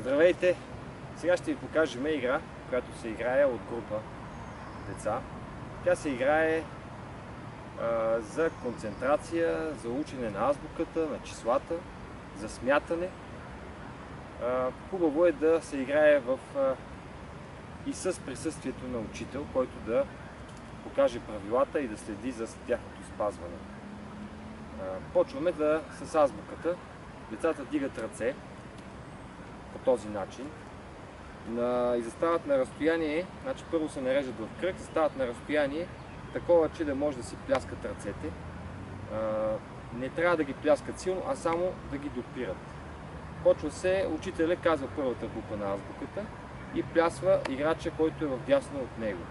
Здравейте! Сега ще ви покажем игра, която се играе от група деца. Тя се играе за концентрация, за учене на азбуката, на числата, за смятане. Хубаво е да се играе и с присъствието на учител, който да покаже правилата и да следи за тяхното спазване. Почваме с азбуката. Децата дигат ръце по този начин и застават на разстояние, значи първо се нареждат в кръг, застават на разстояние такова, че да може да си пляскат ръцете. Не трябва да ги пляскат силно, а само да ги допират. Почва се, учителя казва първата буква на азбуката и плясва играча, който е вдясно от него.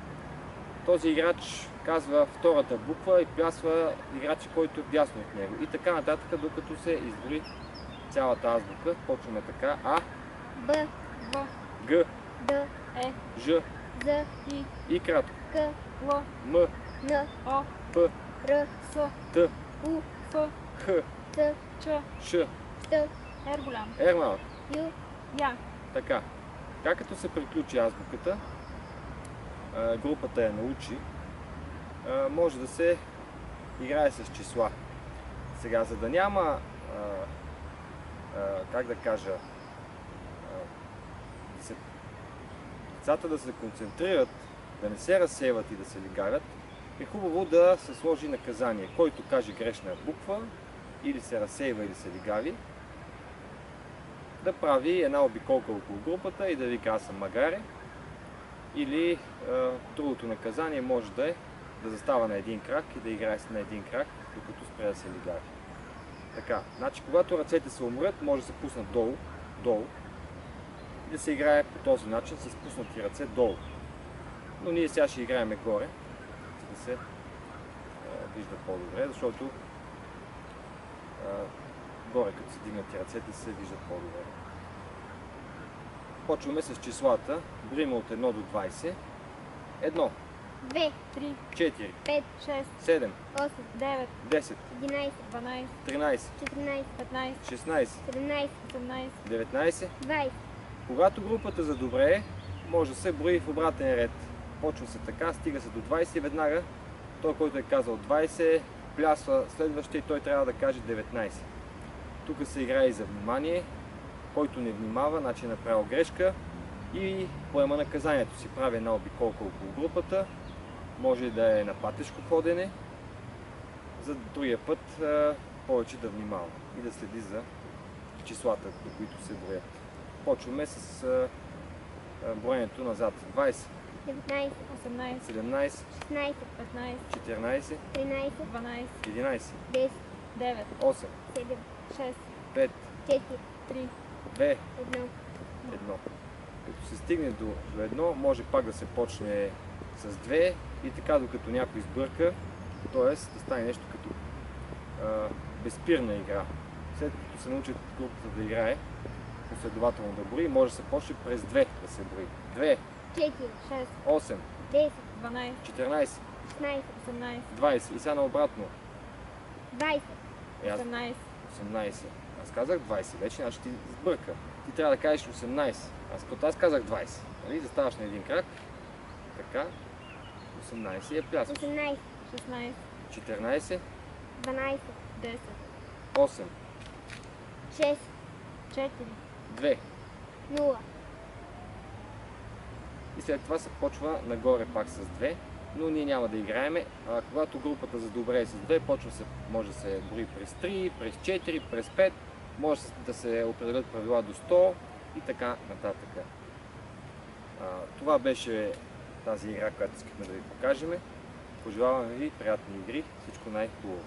Този играч казва втората буква и плясва играча, който е вдясно от него. И така нататък, докато се изброи цялата азбука. Почваме така. А, Б, В, Г, Д, Е, Ж, З, И кратко, К, Л, М, Н, П, Р, С, Т, У, Ф, Х, Т, Ч, Ш, Т, Р голям, Р малък. Ю, Я, Така. Като се приключи азбуката, групата я научи, може да се играе с числа. Сега, за да няма, как да кажа, децата да се концентрират, да не се разсейват и да се лигарят, е хубаво да се сложи наказание. Който каже грешна буква, или се разсейва, или се лигари, да прави една обиколка около групата и да вика аз съм магаре. Или другото наказание може да е да застава на един крак и да играе на един крак, докато спре да се лигари. Така, значи когато ръцете се умрят, може да се пуснат долу и да се играе по този начин с пуснати ръце долу. Но ние сега ще играем горе, за да се вижда по-добре, защото горе като се дигнати ръцете се виждат по-добре. Почваме с числата. Броим от 1 до 20. 1, 2, 3, 4, 5, 6, 7, 8, 9, 10, 11, 12, 13, 14, 15, 16, 17, 18, 19. 20. Когато групата задобрее, може да се брои в обратен ред. Почва се така, стига се до 20 и веднага той, който е казал 20, плясва следващия и той трябва да каже 19. Тук се играе и за внимание. Който не внимава, значи е направил грешка и поема наказанието си. Прави една обиколка около групата. Може да е на патешко ходене, за другия път повече да внимава и да следи за числата, до които се броят. Почваме с броенето назад. 20, 19, 18, 17, 16, 15, 14, 13, 12, 11, 10, 9, 8, 7, 6, 5, 4, 3, 2, 1. 1. Като се стигне до 1, може пак да се почне с 2 и така докато някой сбърка, т.е. да стане нещо като безспирна игра. След като се научат групата да играе, последователно да брои, може да се почне през 2 да се брои. 2, 4, 6, 8, 10, 12, 14, 16, 18, 20 и сега наобратно. 20, 18, 18. Аз казах 20 вече, значи ти сбърка. Ти трябва да кажеш 18. Аз казах 20. Нали? Заставаш на един крак. Така. 18 и я плясваш. 18, 16, 14, 12, 10, 8, 6, 4, 2. 0. И след това се почва нагоре пак с 2. Но ние няма да играеме. Когато групата задобрее с 2, може да се брои през 3, през 4, през 5. Може да се определят правила до 100 и така нататък. Това беше тази игра, която искахме да ви покажем. Пожелаваме ви приятни игри, всичко най-хубаво!